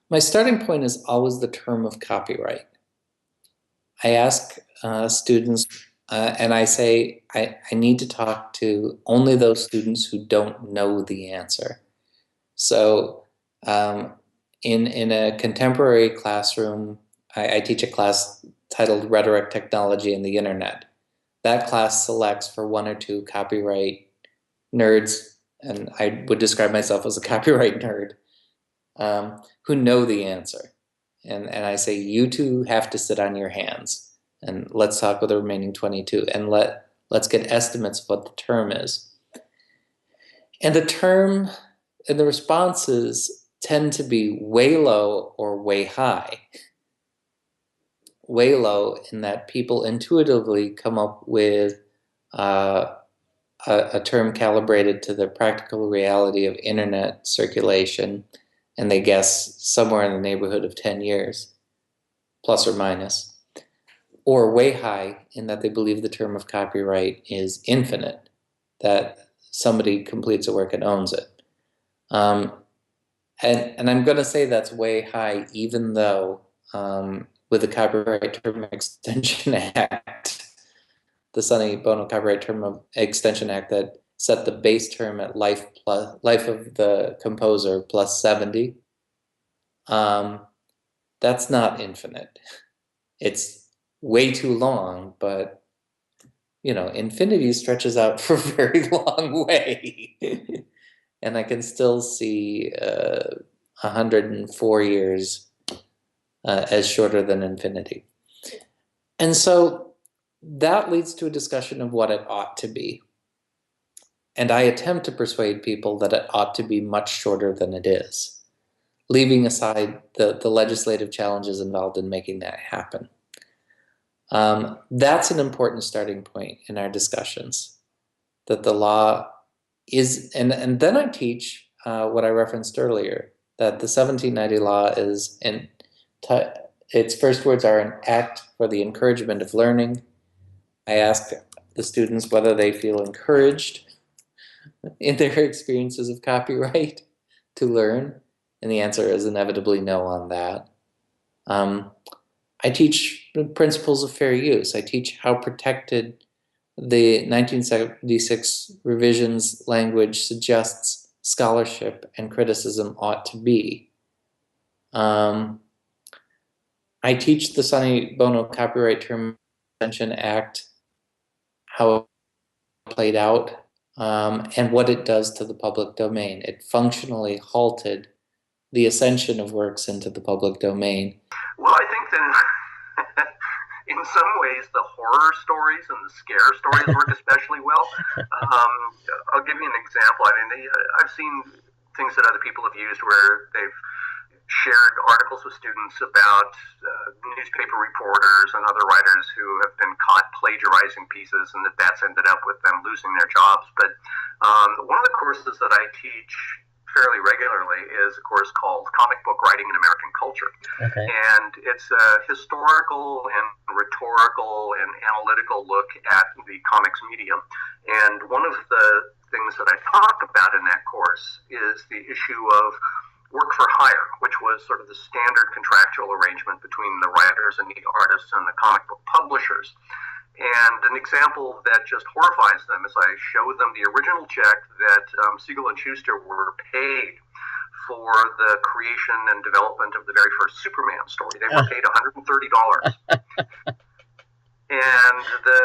My starting point is always the term of copyright. I ask students, and I say, I need to talk to only those students who don't know the answer. So in a contemporary classroom, I teach a class titled Rhetoric, Technology, and the Internet. That class selects for one or two copyright nerds, and I would describe myself as a copyright nerd, who know the answer. And I say, you two have to sit on your hands, and let's talk with the remaining 22, and let's get estimates of what the term is. And the term and the responses tend to be way low or way high. Way low in that people intuitively come up with a term calibrated to the practical reality of internet circulation, and they guess somewhere in the neighborhood of 10 years, plus or minus. Or way high in that they believe the term of copyright is infinite, that somebody completes a work and owns it. And I'm going to say that's way high, even though with the Copyright Term Extension Act, the Sonny Bono Copyright Term Extension Act that set the base term at life of the composer plus 70, that's not infinite. It's way too long, but infinity stretches out for a very long way. And I can still see 104 years as shorter than infinity. And so that leads to a discussion of what it ought to be. And I attempt to persuade people that it ought to be much shorter than it is, leaving aside the legislative challenges involved in making that happen. That's an important starting point in our discussions, that the law is, and then I teach what I referenced earlier, that the 1790 law is, its first words are an act for the encouragement of learning. I ask the students whether they feel encouraged in their experiences of copyright to learn, and the answer is inevitably no on that. I teach principles of fair use. I teach how protected the 1976 revisions language suggests scholarship and criticism ought to be. I teach the Sonny Bono Copyright Term Extension Act, how it played out, and what it does to the public domain. It functionally halted the ascension of works into the public domain. Well, I think that in some ways the horror stories and the scare stories work especially well. I'll give you an example. I mean, I've seen things that other people have used where they've shared articles with students about newspaper reporters and other writers who have been caught plagiarizing pieces, and that's ended up with them losing their jobs. But one of the courses that I teach fairly regularly is a course called Comic Book Writing in American Culture. Okay. And it's a historical and rhetorical and analytical look at the comics medium. And one of the things that I talk about in that course is the issue of work for hire, which was sort of the standard contractual arrangement between the writers and the artists and the comic book publishers. And an example that just horrifies them is I show them the original check that Siegel and Schuster were paid for the creation and development of the very first Superman story. They were paid $130. And the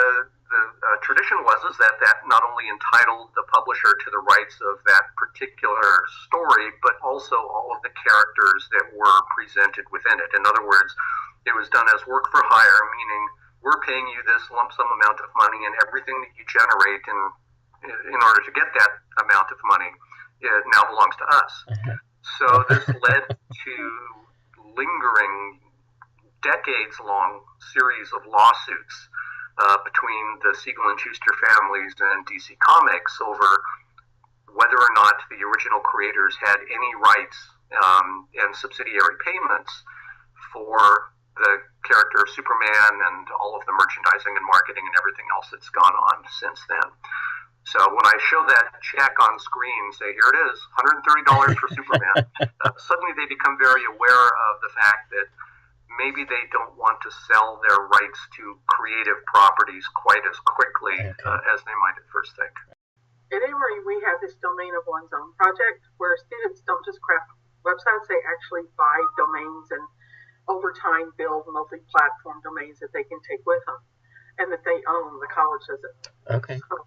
tradition was that not only entitled the publisher to the rights of that particular story, but also all of the characters that were presented within it. In other words, it was done as work for hire, meaning we're paying you this lump sum amount of money, and everything that you generate in order to get that amount of money, it now belongs to us. So this led to lingering decades-long series of lawsuits between the Siegel and Schuster families and DC Comics over whether or not the original creators had any rights and subsidiary payments for the character of Superman and all of the merchandising and marketing and everything else that's gone on since then. So when I show that check on screen, say, here it is, $130 for Superman, suddenly they become very aware of the fact that maybe they don't want to sell their rights to creative properties quite as quickly as they might at first think. At Emory, we have this domain of one's own project where students don't just craft websites, they actually buy domains and over time build multi-platform domains that they can take with them and that they own. The college doesn't. Okay. So,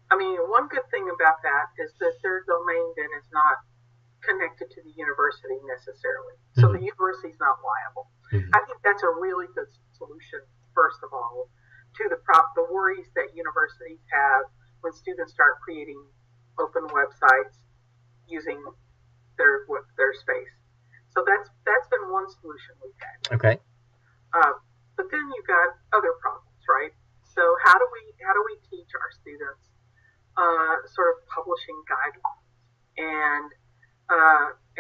I mean, one good thing about that is that their domain then is not connected to the university necessarily. So the university is not liable. I think that's a really good solution, first of all, to the worries that universities have when students start creating open websites using their space. So that's been one solution we've had. Okay. But then you've got other problems, right? So how do we teach our students sort of publishing guidelines, and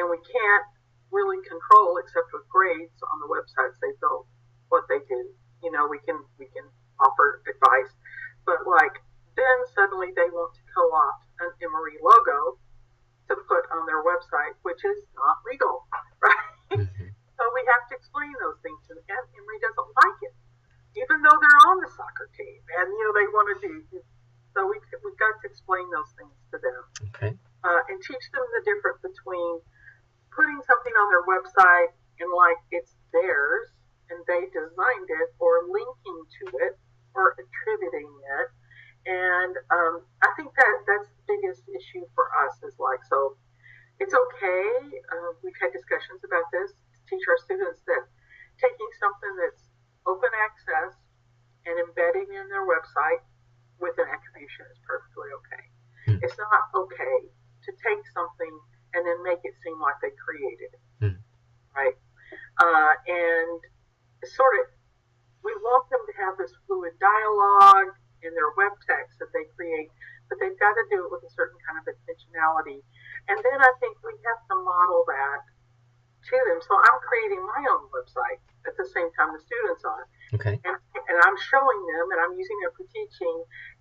we can't really control, except with grades on the websites they build, what they do. You know, we can offer advice, but like then suddenly they want to co-opt an Emory logo to put on their website, which is not legal, right? So we have to explain those things to them. And Emory doesn't like it, even though they're on the soccer team, and they want to do. So we've got to explain those things to them, and teach them the difference between putting something on their website and like it's theirs and they designed it, or linking to it, or attributing it. And I think that's the biggest issue for us is like, so it's okay. We've had discussions about this to teach our students that taking something that's open access and embedding in their website with an attribution is perfectly okay. It's not okay to take something and then make it seem like they created it, right? And sort of, we want them to have this fluid dialogue in their web text that they create, but they've got to do it with a certain kind of intentionality. And then I think we have to model that to them. So I'm creating my own website at the same time the students are. Okay. And I'm showing them, and I'm using it for teaching,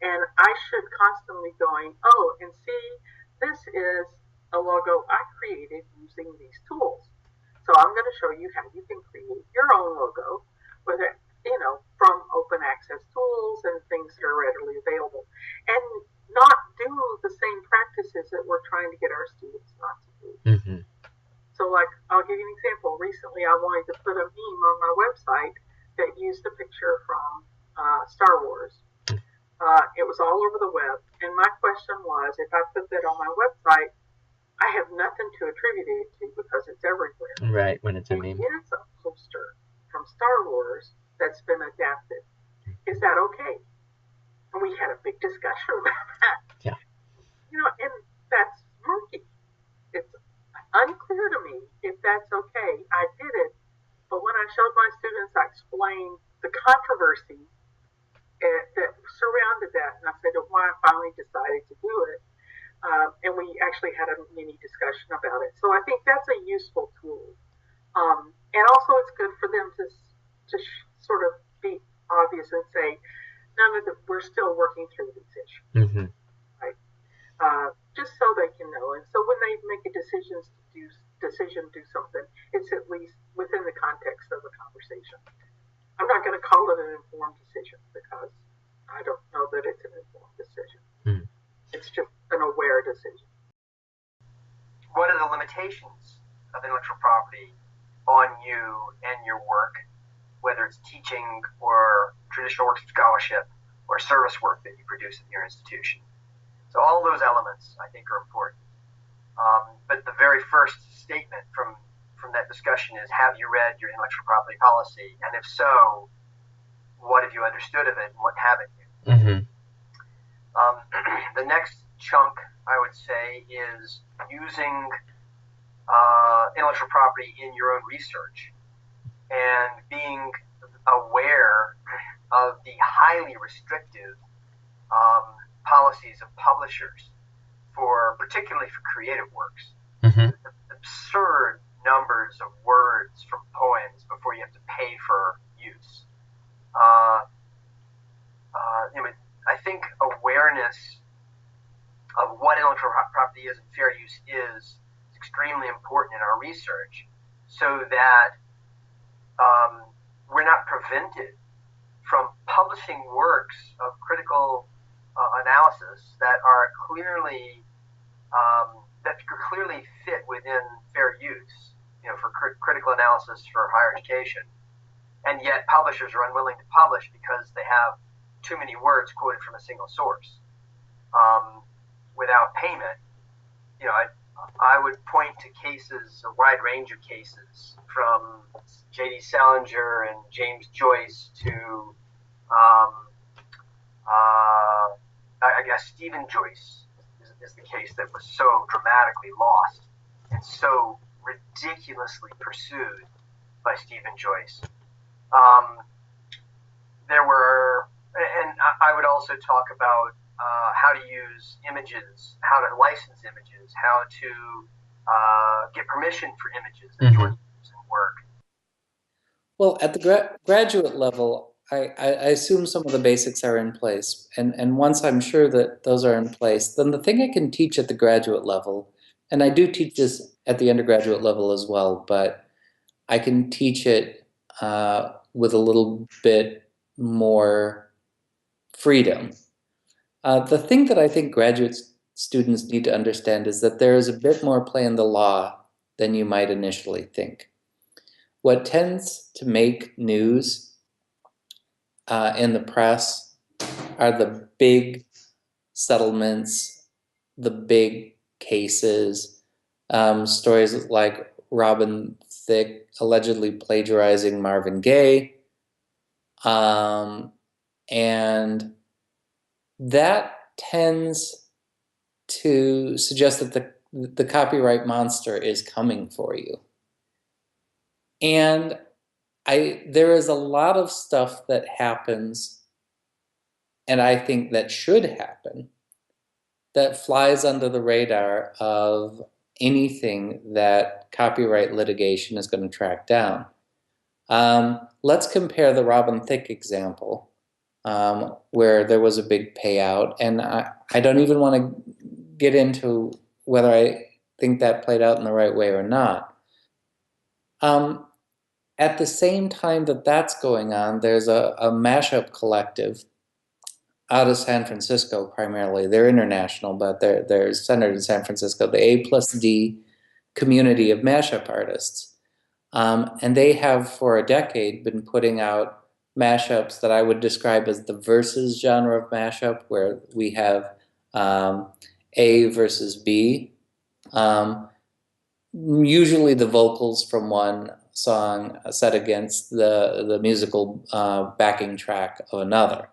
and I should constantly going, oh, and see, this is a logo I created using these tools. So I'm going to show you how you can create your own logo with it, from open access tools and things that are readily available, and not do the same practices that we're trying to get our students not to do. So like, I'll give you an example. Recently, I wanted to put a meme on my website that used a picture from Star Wars. It was all over the web, and my question was, if I put that on my website, I have nothing to attribute it to because it's everywhere. Right, when it's a meme. Here's a poster from Star Wars that's been adapted. Is that okay? And we had a big discussion about that. Yeah. And that's murky. It's unclear to me if that's okay. I did it, but when I showed my students, I explained the controversy that surrounded that, and I said why I finally decided to do it. And we actually had a mini discussion about it. So I think that's a useful tool. And also it's good for them to sort of be obvious and say, we're still working through these issues. Right? Just so they can know. And so when they make a decision to do something, it's at least within the context of a conversation. I'm not going to call it an informed decision because I don't know that it's an informed decision. It's just an aware decision. What are the limitations of intellectual property on you and your work, whether it's teaching or traditional works of scholarship or service work that you produce in your institution? So all those elements, I think, are important. But the very first statement from that discussion is, have you read your intellectual property policy? And if so, what have you understood of it and what haven't you? The next chunk, I would say, is using intellectual property in your own research and being aware of the highly restrictive policies of publishers, particularly for creative works. Absurd numbers of words from poems before you have to pay for use. I think awareness of what intellectual property is and fair use is extremely important in our research, so that we're not prevented from publishing works of critical analysis that are clearly fit within fair use, for critical analysis for higher education, and yet publishers are unwilling to publish because they have too many words quoted from a single source without payment. I would point to cases, a wide range of cases, from J.D. Salinger and James Joyce to, I guess, Stephen Joyce is the case that was so dramatically lost and so ridiculously pursued by Stephen Joyce. I would also talk about how to use images, how to license images, how to get permission for images that George Mason work. Well, at the graduate level, I assume some of the basics are in place. And once I'm sure that those are in place, then the thing I can teach at the graduate level, and I do teach this at the undergraduate level as well, but I can teach it with a little bit more freedom. The thing that I think graduate students need to understand is that there is a bit more play in the law than you might initially think. What tends to make news in the press are the big settlements, the big cases, stories like Robin Thicke allegedly plagiarizing Marvin Gaye, and that tends to suggest that the copyright monster is coming for you. And there is a lot of stuff that happens, and I think that should happen, that flies under the radar of anything that copyright litigation is going to track down. Let's compare the Robin Thicke example, where there was a big payout, and I don't even want to get into whether I think that played out in the right way or not. At the same time that that's going on, there's a mashup collective out of San Francisco primarily. They're international, but they're centered in San Francisco, the A+D community of mashup artists. And they have for a decade been putting out mashups that I would describe as the versus genre of mashup, where we have A versus B. Usually the vocals from one song set against the musical backing track of another.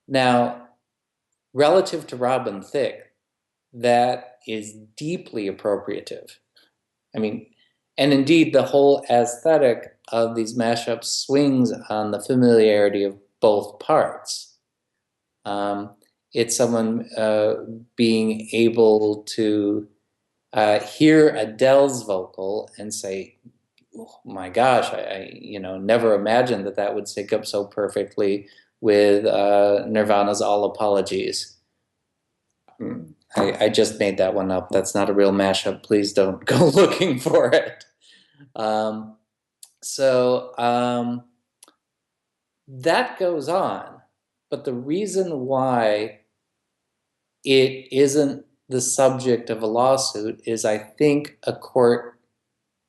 Now, relative to Robin Thicke, that is deeply appropriative. I mean, and indeed the whole aesthetic of these mashups swings on the familiarity of both parts. It's someone being able to hear Adele's vocal and say, oh my gosh, I never imagined that would sync up so perfectly with Nirvana's All Apologies. I just made that one up. That's not a real mashup. Please don't go looking for it. That goes on. But the reason why it isn't the subject of a lawsuit is I think a court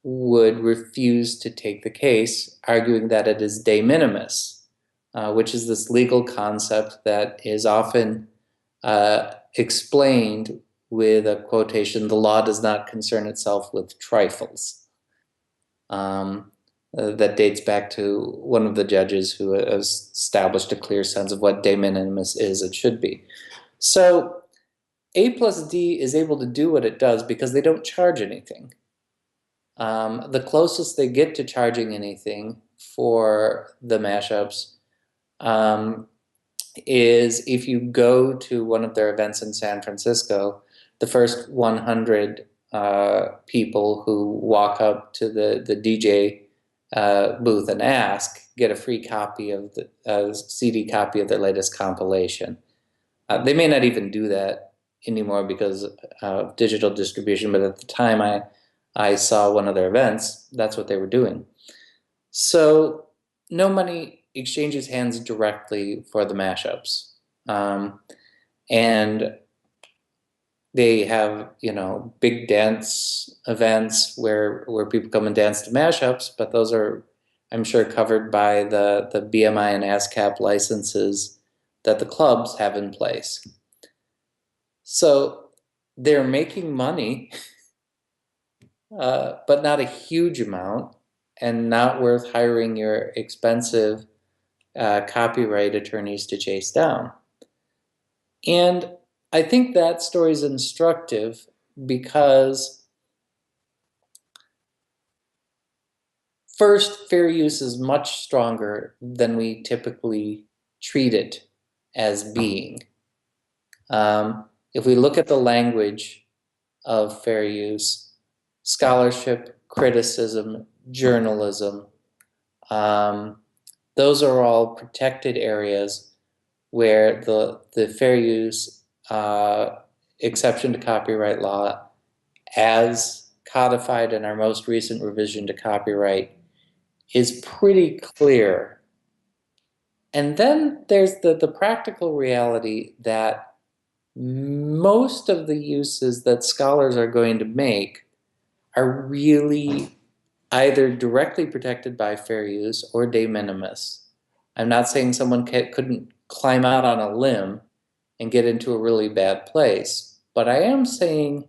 would refuse to take the case, arguing that it is de minimis, which is this legal concept that is often explained with a quotation, "The law does not concern itself with trifles." That dates back to one of the judges who has established a clear sense of what de minimis is and should be. So A+D is able to do what it does because they don't charge anything. The closest they get to charging anything for the mashups is if you go to one of their events in San Francisco, the first 100 people who walk up to the DJ booth and ask, get a free copy of a CD copy of their latest compilation. They may not even do that anymore because of digital distribution, but at the time I saw one of their events, that's what they were doing. So no money exchanges hands directly for the mashups. And they have, big dance events where people come and dance to mashups, but those are, I'm sure, covered by the BMI and ASCAP licenses that the clubs have in place. So they're making money, but not a huge amount, and not worth hiring your expensive copyright attorneys to chase down. And I think that story is instructive because, first, fair use is much stronger than we typically treat it as being. If we look at the language of fair use, scholarship, criticism, journalism, those are all protected areas where the fair use exception to copyright law, as codified in our most recent revision to copyright, is pretty clear. And then there's the practical reality that most of the uses that scholars are going to make are really either directly protected by fair use or de minimis. I'm not saying someone couldn't climb out on a limb and get into a really bad place, but I am saying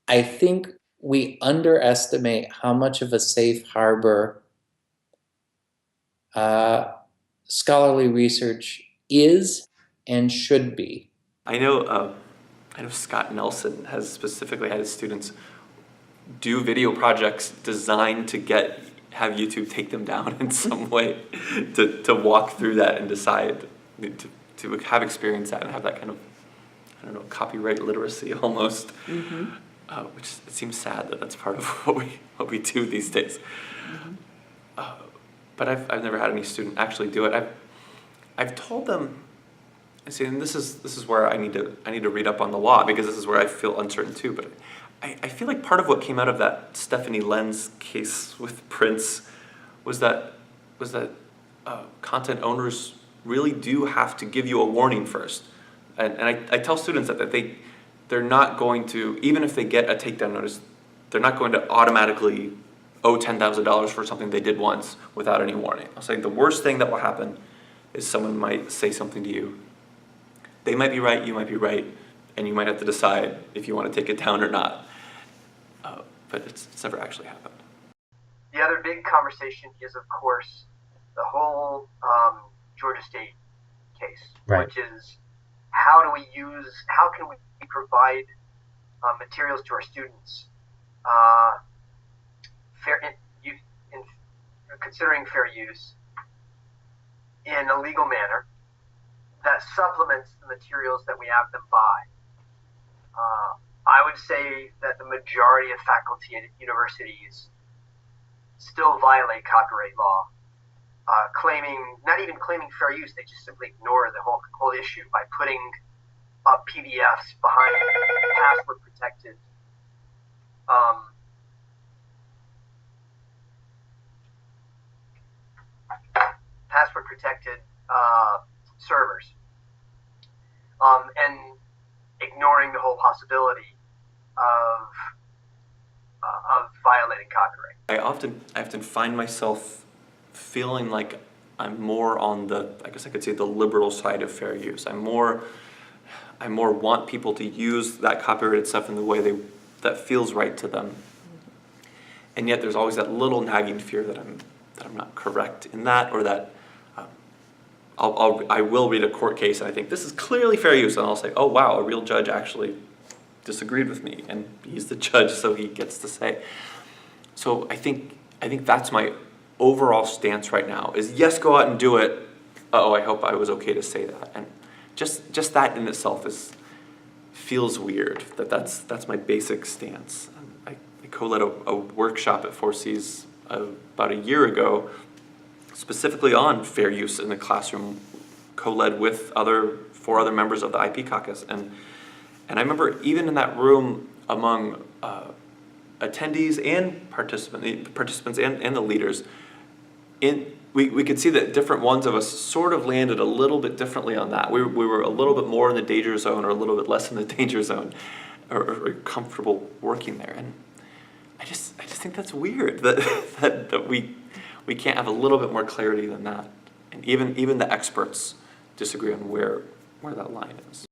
I think we underestimate how much of a safe harbor scholarly research is and should be. I know Scott Nelson has specifically had his students do video projects designed to have YouTube take them down in some way, to walk through that and decide to have experienced that and have that kind of, I don't know, copyright literacy almost. Mm-hmm. Which it seems sad that that's part of what we do these days. Mm-hmm. But I've never had any student actually do it. I've told them, see, and this is where I need to read up on the law, because this is where I feel uncertain too. But I feel like part of what came out of that Stephanie Lenz case with Prince was that content owners really do have to give you a warning first. And I tell students that they're not going to, even if they get a takedown notice, they're not going to automatically owe $10,000 for something they did once without any warning. I'll say the worst thing that will happen is someone might say something to you. They might be right, you might be right, and you might have to decide if you want to take it down or not. But it's never actually happened. The other big conversation is, of course, the whole Georgia State case, right, which is how can we provide materials to our students considering fair use in a legal manner that supplements the materials that we have them buy. I would say that the majority of faculty at universities still violate copyright law, not even claiming fair use. They just simply ignore the whole issue by putting up PDFs behind password protected servers, and ignoring the whole possibility of violating copyright. I often find myself feeling like I'm more on I guess I could say the liberal side of fair use. I more want people to use that copyrighted stuff in the way that feels right to them. And yet there's always that little nagging fear that I'm not correct in that, or that I will read a court case and I think this is clearly fair use, and I'll say, oh wow, a real judge actually disagreed with me, and he's the judge, so he gets to say. So I think that's my overall stance right now, is yes, go out and do it. I hope I was okay to say that. And just that in itself feels weird. That's my basic stance. I co-led a workshop at 4Cs about a year ago, specifically on fair use in the classroom co-led with four other members of the IP caucus, and I remember even in that room among attendees and participants and the leaders, we could see that different ones of us sort of landed a little bit differently on that. We were a little bit more in the danger zone or a little bit less in the danger zone, or comfortable working there. And I just think that's weird that we can't have a little bit more clarity than that. And even the experts disagree on where that line is.